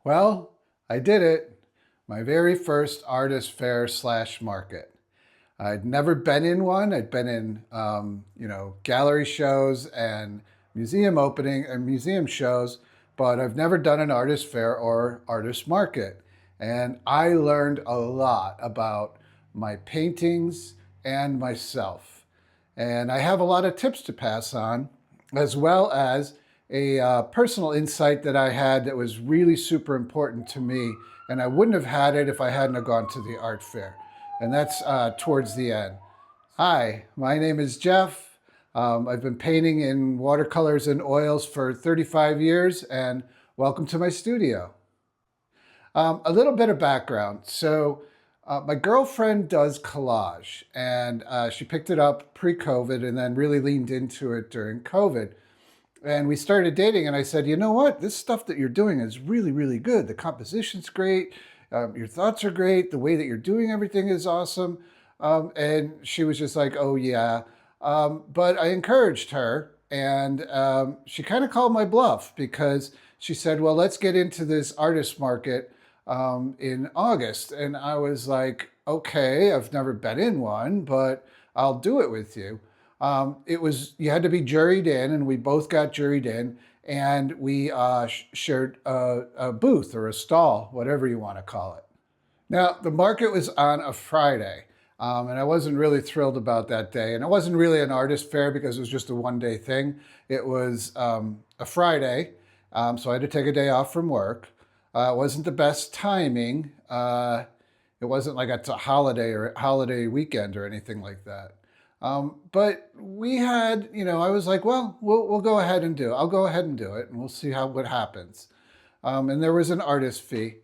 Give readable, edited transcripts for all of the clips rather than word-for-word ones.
Well, I did it. My very first artist fair slash market. I'd never been in one. I'd been in, gallery shows and museum opening and museum shows, but I've never done an artist fair or artist market. And I learned a lot about my paintings and myself. And I have a lot of tips to pass on, as well as a personal insight that I had that was really super important to me. And I wouldn't have had it if I hadn't have gone to the art fair. And that's towards the end. Hi, my name is Jeff. I've been painting in watercolors and oils for 35 years, and welcome to my studio. A little bit of background. My girlfriend does collage, and she picked it up pre-COVID and then really leaned into it during COVID. And we started dating, and I said, you know what? This stuff that you're doing is really, really good. The composition's great. Your thoughts are great. The way that you're doing everything is awesome. And she was just like, oh, yeah. But I encouraged her, and she kind of called my bluff because she said, well, let's get into this artist market in August. And I was like, okay, I've never been in one, but I'll do it with you. You had to be juried in, and we both got juried in, and we shared a booth or a stall, whatever you want to call it. Now, the market was on a Friday, and I wasn't really thrilled about that day. And it wasn't really an artist fair because it was just a one-day thing. It was a Friday, so I had to take a day off from work. It wasn't the best timing. It wasn't like a holiday or a holiday weekend or anything like that. But we had, I was like, well, we'll go ahead and do it. I'll go ahead and do it, and we'll see what happens. And there was an artist fee.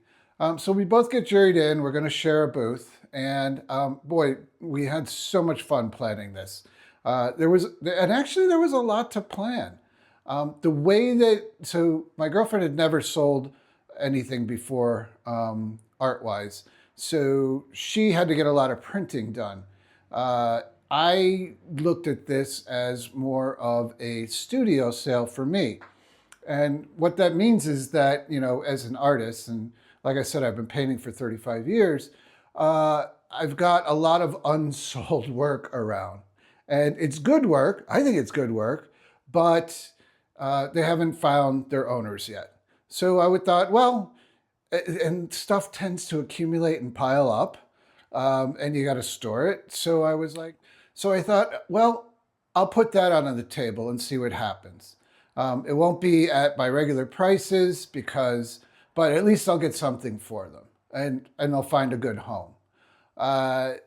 So we both get juried in. We're going to share a booth. And boy, we had so much fun planning this. Actually, there was a lot to plan. So my girlfriend had never sold anything before art-wise. So she had to get a lot of printing done. I looked at this as more of a studio sale for me. And what that means is that, as an artist, and like I said, I've been painting for 35 years, I've got a lot of unsold work around. And it's good work. I think it's good work, but they haven't found their owners yet. So I would thought, well, and stuff tends to accumulate and pile up, and you got to store it. So I thought, well, I'll put that on the table and see what happens. It won't be at my regular prices but at least I'll get something for them, and they'll find a good home. I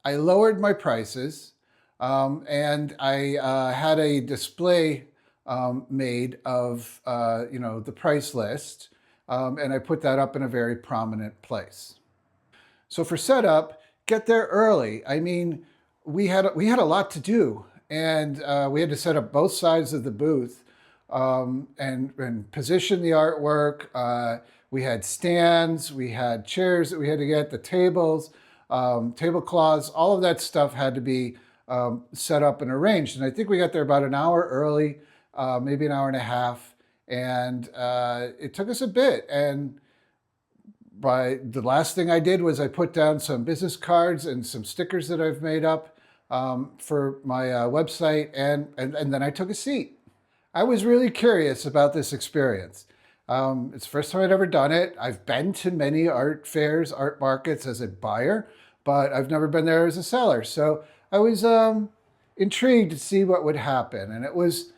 lowered my prices, and I had a display made of the price list, and I put that up in a very prominent place. So for setup, get there early. I mean, we had a lot to do, and we had to set up both sides of the booth and position the artwork. We had stands, we had chairs that we had to get, the tables, tablecloths, all of that stuff had to be set up and arranged. And I think we got there about an hour early, maybe an hour and a half, and it took us a bit. And the last thing I did was I put down some business cards and some stickers that I've made up for my website, and then I took a seat. I was really curious about this experience. It's the first time I'd ever done it. I've been to many art fairs, art markets as a buyer, but I've never been there as a seller. So I was intrigued to see what would happen. And it was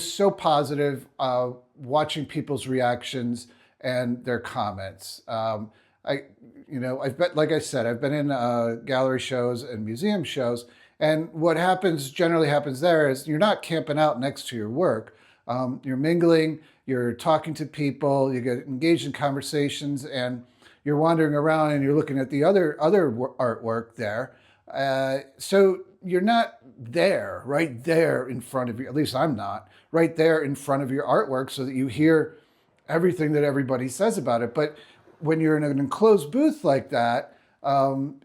so positive watching people's reactions and their comments. Like I said, I've been in gallery shows and museum shows, and what generally happens there is you're not camping out next to your work. You're mingling, you're talking to people, you get engaged in conversations, and you're wandering around and you're looking at the other artwork there. So you're not right there in front of you, at least I'm not, right there in front of your artwork so that you hear everything that everybody says about it. But when you're in an enclosed booth like that,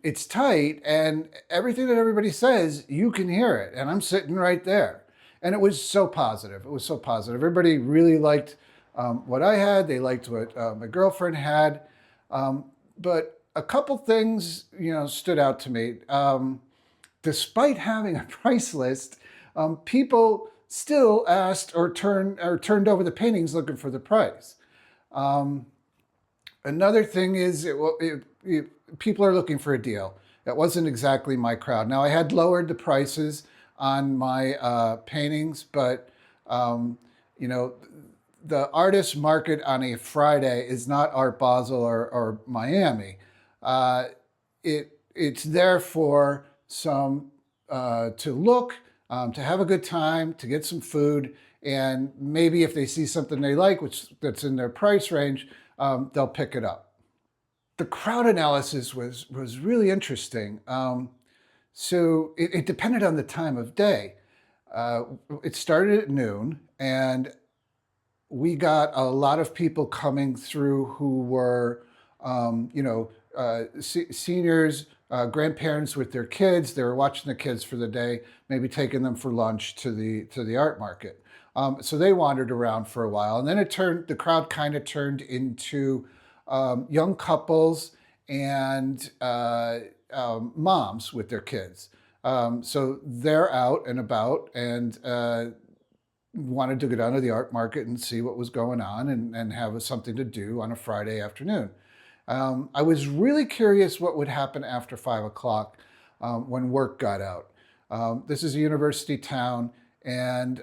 it's tight, and everything that everybody says, you can hear it. And I'm sitting right there. And it was so positive. It was so positive. Everybody really liked what I had. They liked what my girlfriend had. Um, but a couple things, stood out to me. Despite having a price list, people still asked or turned over the paintings looking for the price. Um, Another thing is, people are looking for a deal. That wasn't exactly my crowd. Now, I had lowered the prices on my paintings, but um, you know, the artist market on a Friday is not Art Basel or Miami. Uh, it's there for some to look, to have a good time, to get some food, and maybe if they see something they like, which that's in their price range, they'll pick it up. The crowd analysis was really interesting. So it depended on the time of day. Uh, it started at noon, and we got a lot of people coming through who were, seniors, grandparents with their kids. They were watching the kids for the day, maybe taking them for lunch to the art market. So they wandered around for a while, and then the crowd kind of turned into young couples and moms with their kids. So they're out and about, and wanted to go down to the art market and see what was going on, and have something to do on a Friday afternoon. I was really curious what would happen after 5 o'clock, when work got out. This is a university town, and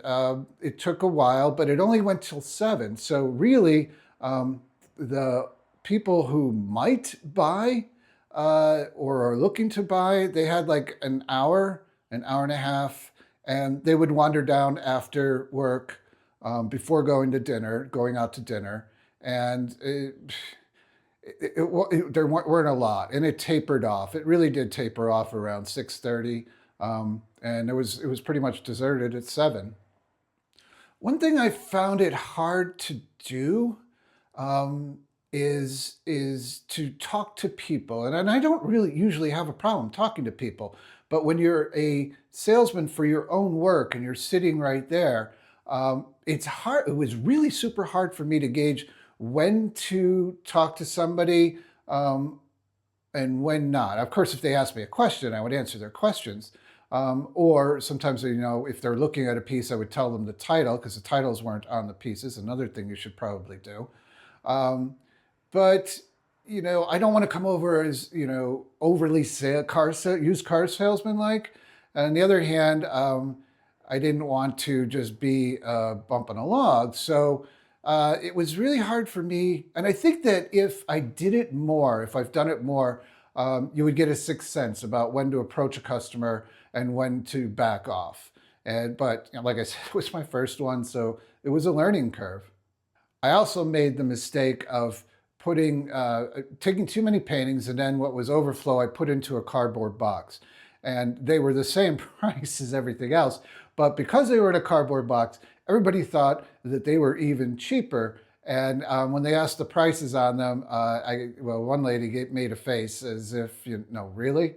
it took a while, but it only went till 7. So really, the people who might buy or are looking to buy, they had like an hour and a half, and they would wander down after work, before going out to dinner, and there weren't a lot, and it tapered off. It really did taper off around 6:30, and it was pretty much deserted at 7. One thing I found it hard to do, um, is to talk to people, and I don't really usually have a problem talking to people, but when you're a salesman for your own work and you're sitting right there, it's hard. It was really super hard for me to gauge when to talk to somebody, and when not. Of course, if they asked me a question, I would answer their questions. Or sometimes, if they're looking at a piece, I would tell them the title because the titles weren't on the pieces. Another thing you should probably do. Um, but I don't want to come over as overly used car salesman like. On the other hand, I didn't want to just be bumping along. So it was really hard for me. And I think that if I've done it more, you would get a sixth sense about when to approach a customer and when to back off. But like I said, it was my first one, so it was a learning curve. I also made the mistake of taking too many paintings, and then what was overflow I put into a cardboard box, and they were the same price as everything else. But because they were in a cardboard box, everybody thought that they were even cheaper. And when they asked the prices on them, one lady made a face as if, really.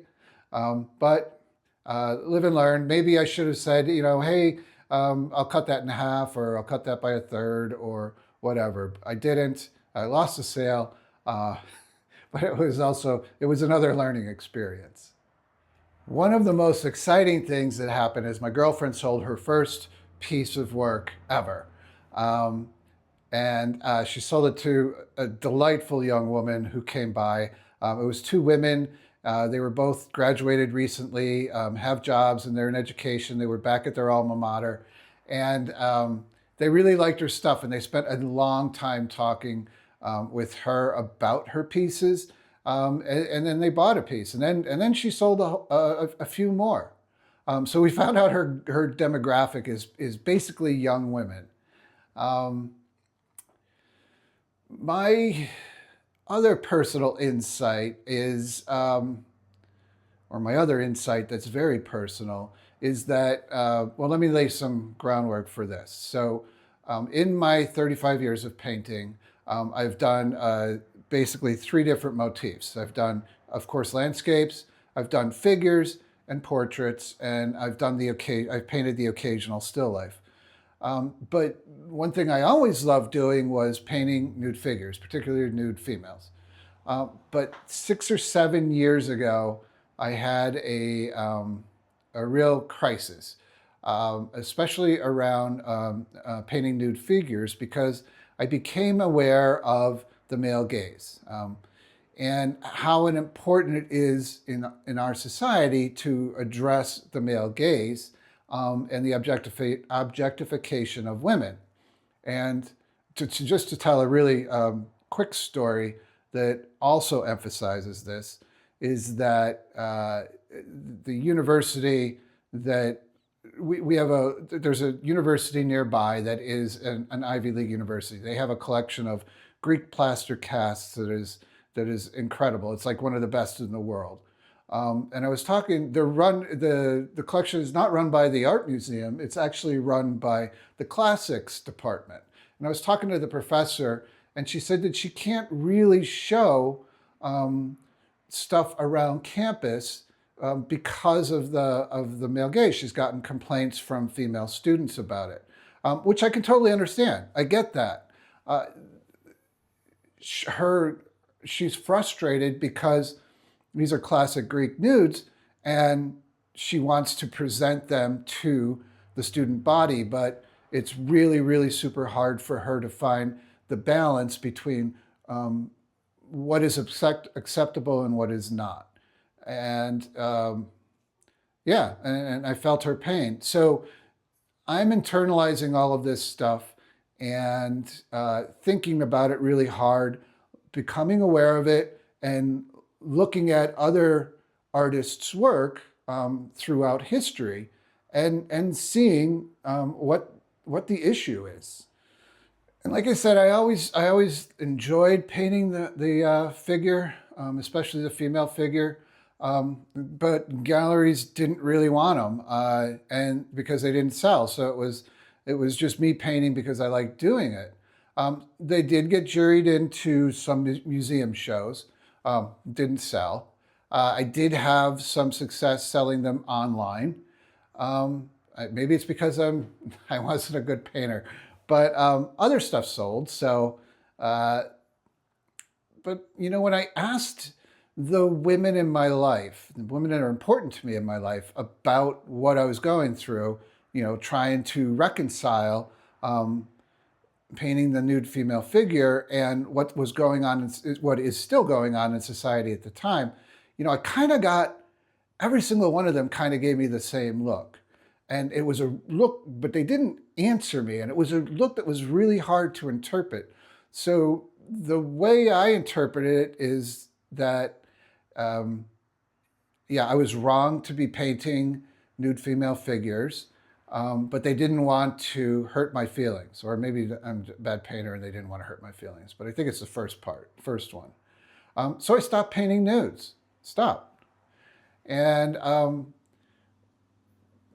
But live and learn. Maybe I should have said, hey, I'll cut that in half, or I'll cut that by a third, or whatever. I didn't. I lost the sale, uh, but it was another learning experience. One of the most exciting things that happened is my girlfriend sold her first piece of work ever. Um, and she sold it to a delightful young woman who came by. It was two women. They were both graduated recently, have jobs, and they're in education. They were back at their alma mater, and they really liked her stuff. And they spent a long time talking with her about her pieces, and then they bought a piece, and then she sold a few more. So we found out her demographic is basically young women. Um, my other personal insight is, or my other insight that's very personal, is that, let me lay some groundwork for this. So, in my 35 years of painting, I've done basically three different motifs. I've done, of course, landscapes, I've done figures and portraits, and I've painted the occasional still life. But one thing I always loved doing was painting nude figures, particularly nude females. But 6 or 7 years ago, I had a real crisis, especially around painting nude figures, because I became aware of the male gaze. And how important it is in our society to address the male gaze and the objectification of women. And just to tell a really quick story that also emphasizes this is that the university that we have there's a university nearby that is an Ivy League university. They have a collection of Greek plaster casts that is incredible. It's like one of the best in the world. And I was talking. The collection is not run by the art museum. It's actually run by the classics department. And I was talking to the professor, and she said that she can't really show stuff around campus because of the male gaze. She's gotten complaints from female students about it, which I can totally understand. I get that. She's frustrated because these are classic Greek nudes, and she wants to present them to the student body, but it's really, really super hard for her to find the balance between what is acceptable and what is not. And yeah, and I felt her pain. So I'm internalizing all of this stuff and thinking about it really hard, becoming aware of it, and looking at other artists' work throughout history, and seeing what the issue is. And like I said, I always enjoyed painting the figure, especially the female figure. But galleries didn't really want them, and because they didn't sell, so it was just me painting because I liked doing it. They did get juried into some museum shows, didn't sell. I did have some success selling them online. Maybe it's because I wasn't a good painter, but other stuff sold. So, but when I asked the women in my life, the women that are important to me in my life, about what I was going through, trying to reconcile painting the nude female figure and what was going on, what is still going on in society at the time, I kind of got, every single one of them kind of gave me the same look. And it was a look, but they didn't answer me. And it was a look that was really hard to interpret. So the way I interpreted it is that, I was wrong to be painting nude female figures. But they didn't want to hurt my feelings, or maybe I'm a bad painter and they didn't want to hurt my feelings. But I think it's the first one. So I stopped painting nudes, stopped. And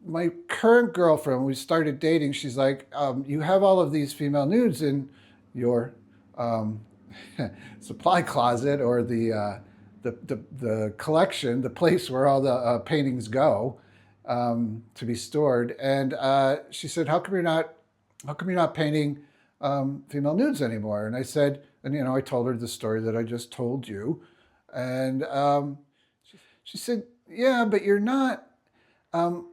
my current girlfriend, we started dating, she's like, you have all of these female nudes in your supply closet, or the collection, the place where all the paintings go. To be stored, and she said, "How come you're not painting female nudes anymore?" And I said, I told her the story that I just told you, and she said, "Yeah, but you're not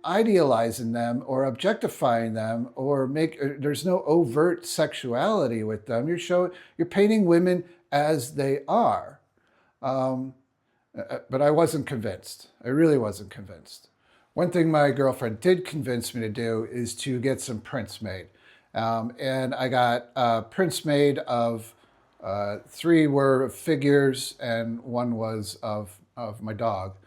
idealizing them or objectifying them, or there's no overt sexuality with them. You're painting women as they are." But I wasn't convinced. I really wasn't convinced. One thing my girlfriend did convince me to do is to get some prints made. And I got prints made of, 3 were figures and 1 was of my dog.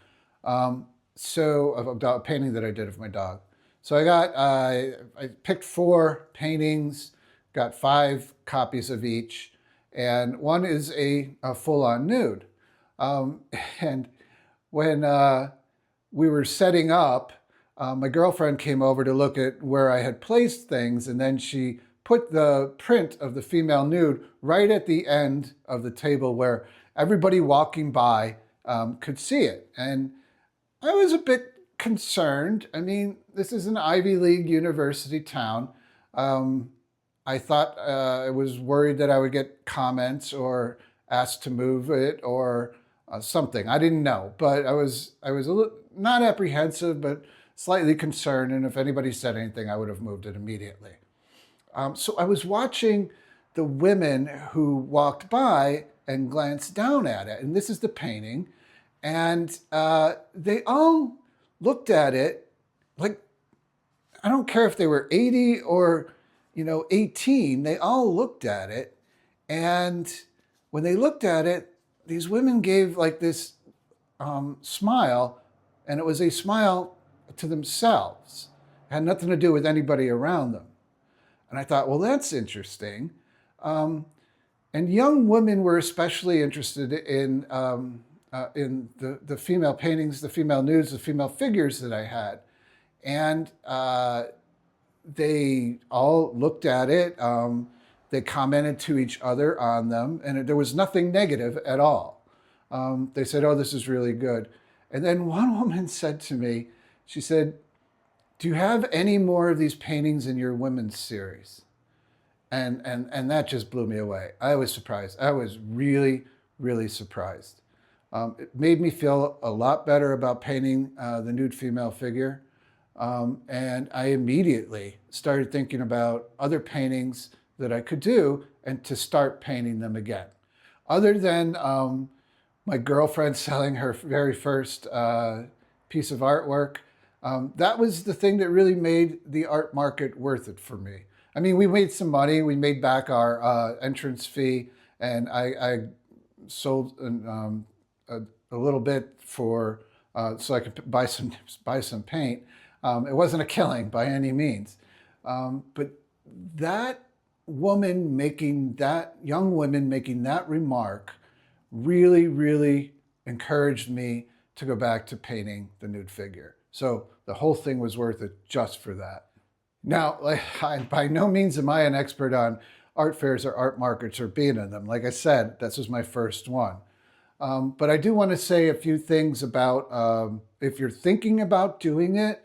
So of a painting that I did of my dog. So I picked 4 paintings, got 5 copies of each, and 1 is a full-on nude. And when we were setting up, my girlfriend came over to look at where I had placed things, and then she put the print of the female nude right at the end of the table where everybody walking by could see it. And I was a bit concerned. I mean, this is an Ivy League university town. I thought I was worried that I would get comments or asked to move it or something. I didn't know, but I was not apprehensive, but slightly concerned. And if anybody said anything, I would have moved it immediately. So I was watching the women who walked by and glanced down at it, and this is the painting, and they all looked at it like, I don't care if they were 80 or 18, they all looked at it. And when they looked at it, these women gave like this smile, and it was a smile to themselves. It had nothing to do with anybody around them. And I thought, well, that's interesting. And young women were especially interested in the female paintings, the female nudes, the female figures that I had. And they all looked at it. They commented to each other on them, and there was nothing negative at all. They said, "Oh, this is really good." And then one woman said to me, she said, "Do you have any more of these paintings in your women's series?" And that just blew me away. I was surprised. I was really, really surprised. It made me feel a lot better about painting the nude female figure. And I immediately started thinking about other paintings that I could do and to start painting them again. Other than my girlfriend selling her very first piece of artwork, that was the thing that really made the art market worth it for me. I mean, we made some money. We made back our entrance fee, and I sold a little bit for so I could buy some paint. It wasn't a killing by any means, but that young woman making that remark really, really encouraged me to go back to painting the nude figure. So the whole thing was worth it just for that. Now, by no means am I an expert on art fairs or art markets or being in them. Like I said, this was my first one. But I do want to say a few things about if you're thinking about doing it.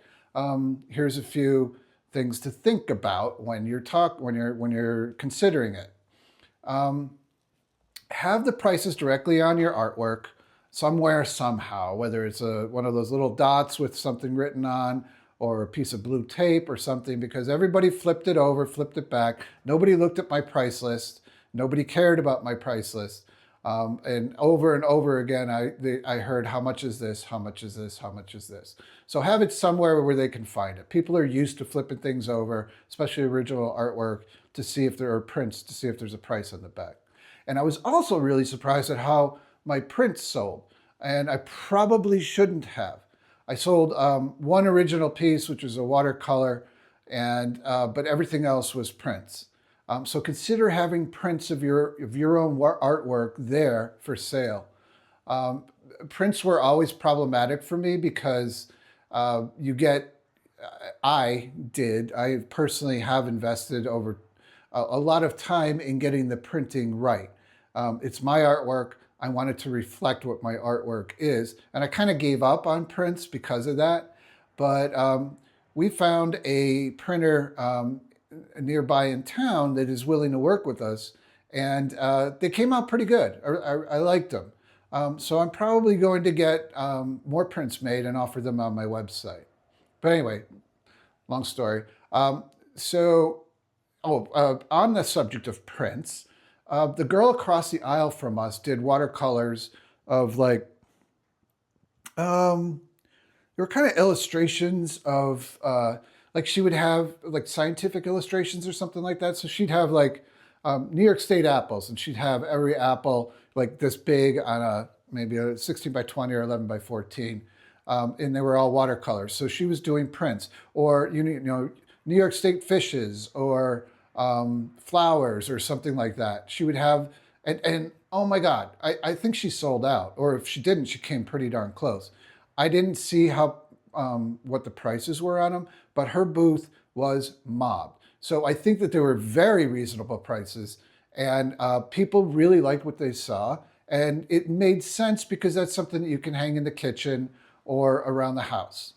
Here's a few things to think about when you're considering it. Have the prices directly on your artwork somewhere, somehow, whether it's one of those little dots with something written on, or a piece of blue tape or something, because everybody flipped it over, flipped it back. Nobody looked at my price list. Nobody cared about my price list. And over again, I heard, how much is this? How much is this? How much is this? So have it somewhere where they can find it. People are used to flipping things over, especially original artwork, to see if there are prints, to see if there's a price on the back. And I was also really surprised at how my prints sold. And I probably shouldn't have. I sold one original piece, which was a watercolor, but everything else was prints. So consider having prints of your own artwork there for sale. Prints were always problematic for me because I personally have invested over a lot of time in getting the printing right. It's my artwork. I wanted to reflect what my artwork is. And I kind of gave up on prints because of that. But we found a printer nearby in town that is willing to work with us. And they came out pretty good. I liked them. So I'm probably going to get more prints made and offer them on my website. But anyway, long story. On the subject of prints, the girl across the aisle from us did watercolors of there were kind of illustrations of she would have like scientific illustrations or something like that. So she'd have New York State apples, and she'd have every apple like this big on maybe a 16 by 20 or 11 by 14. And they were all watercolors. So she was doing prints, or New York State fishes, or flowers, or something like that. She would have, and oh my God, I think she sold out. Or if she didn't, she came pretty darn close. I didn't see what the prices were on them, but her booth was mobbed. So I think that they were very reasonable prices, and people really liked what they saw. And it made sense because that's something that you can hang in the kitchen or around the house.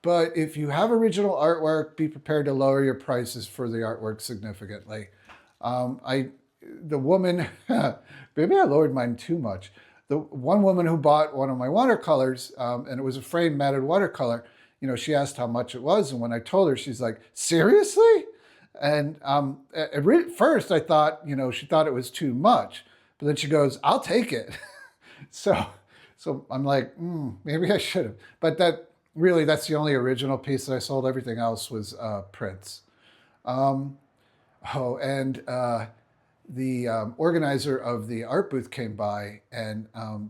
But if you have original artwork, be prepared to lower your prices for the artwork significantly. I, the woman, maybe I lowered mine too much. The one woman who bought one of my watercolors, and it was a framed matted watercolor, she asked how much it was. And when I told her, she's like, seriously? And at first I thought, she thought it was too much. But then she goes, I'll take it. So I'm like, maybe I should have. But that's the only original piece that I sold. Everything else was prints. And the organizer of the art booth came by, and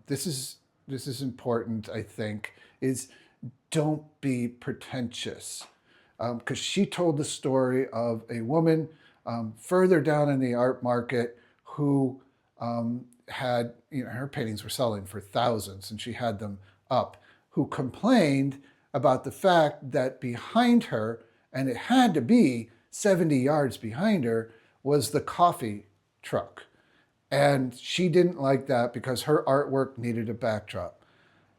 this is important, I think, is don't be pretentious. Because she told the story of a woman further down in the art market who had, her paintings were selling for thousands and she had them up, who complained about the fact that behind her, and it had to be 70 yards behind her, was the coffee truck. And she didn't like that because her artwork needed a backdrop.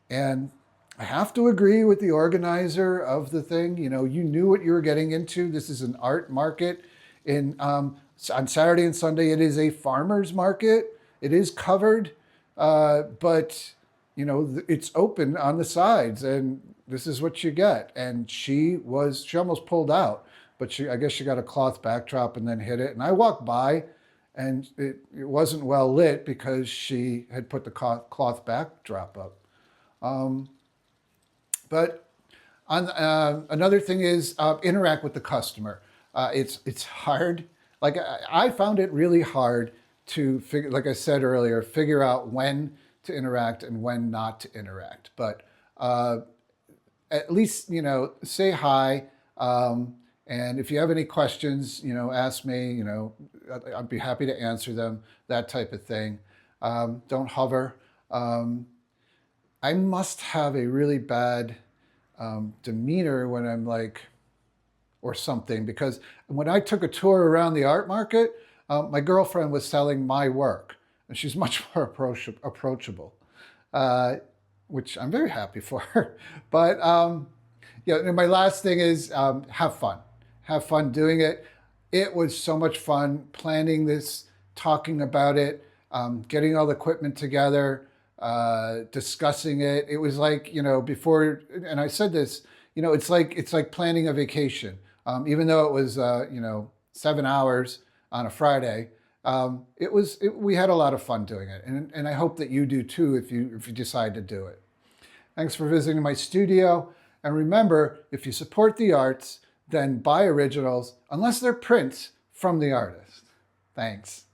And I have to agree with the organizer of the thing. You knew what you were getting into. This is an art market. On Saturday and Sunday, it is a farmer's market. It is covered, but it's open on the sides, and this is what you get. And she almost pulled out, but I guess she got a cloth backdrop and then hit it. And I walked by, and it wasn't well lit because she had put the cloth backdrop up. But another thing is interact with the customer. It's hard. Like I found it really hard to figure, like I said earlier, figure out when to interact and when not to interact. But at least, say hi. And if you have any questions, ask me, I'd be happy to answer them, that type of thing. Don't hover. I must have a really bad demeanor when I'm like, or something, because when I took a tour around the art market, my girlfriend was selling my work, and she's much more approachable, which I'm very happy for her. But and my last thing is have fun. Have fun doing it. It was so much fun planning this, talking about it, getting all the equipment together, discussing it. It was like, before, and I said this, it's like planning a vacation. Even though it was, 7 hours on a Friday, we had a lot of fun doing it. And I hope that you do too if you decide to do it. Thanks for visiting my studio. And remember, if you support the arts, then buy originals, unless they're prints from the artist. Thanks.